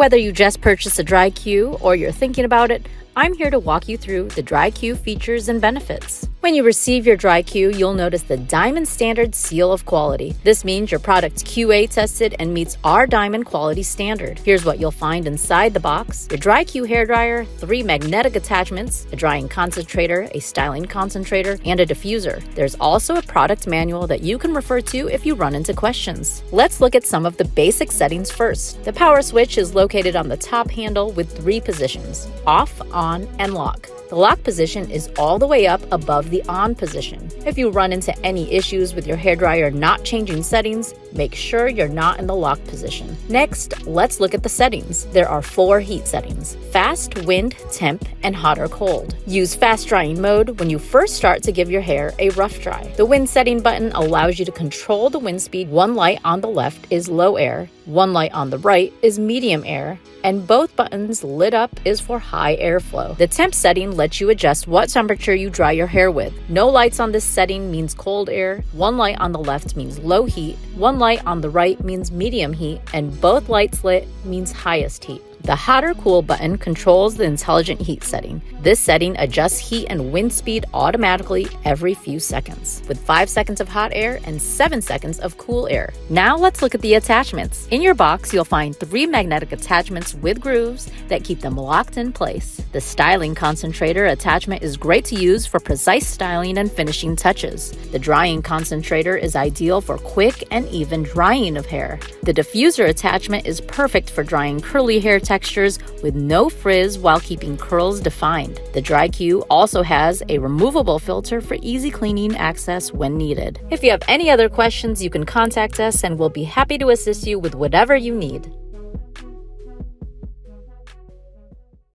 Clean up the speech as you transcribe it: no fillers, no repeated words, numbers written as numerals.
Whether you just purchased a DryQ or you're thinking about it, I'm here to walk you through the DryQ features and benefits. When you receive your DryQ, you'll notice the Diamond Standard seal of quality. This means your product's QA tested and meets our Diamond quality standard. Here's what you'll find inside the box: your DryQ hairdryer, 3 magnetic attachments, a drying concentrator, a styling concentrator, and a diffuser. There's also a product manual that you can refer to if you run into questions. Let's look at some of the basic settings first. The power switch is located on the top handle with 3 positions: off, on, and lock. The lock position is all the way up above the on position. If you run into any issues with your hairdryer not changing settings, make sure you're not in the lock position. Next, let's look at the settings. There are 4 heat settings: fast, wind, temp, and hot or cold. Use fast drying mode when you first start to give your hair a rough dry. The wind setting button allows you to control the wind speed. One light on the left is low air, one light on the right is medium air, and both buttons lit up is for high airflow. The temp setting lets you adjust what temperature you dry your hair with. No lights on this setting means cold air, one light on the left means low heat, one light on the right means medium heat, and both lights lit means highest heat. The hot or cool button controls the intelligent heat setting. This setting adjusts heat and wind speed automatically every few seconds, with 5 seconds of hot air and 7 seconds of cool air. Now let's look at the attachments. In your box, you'll find 3 magnetic attachments with grooves that keep them locked in place. The styling concentrator attachment is great to use for precise styling and finishing touches. The drying concentrator is ideal for quick and even drying of hair. The diffuser attachment is perfect for drying curly hair textures with no frizz while keeping curls defined. The DryQ also has a removable filter for easy cleaning access when needed. If you have any other questions, you can contact us and we'll be happy to assist you with whatever you need.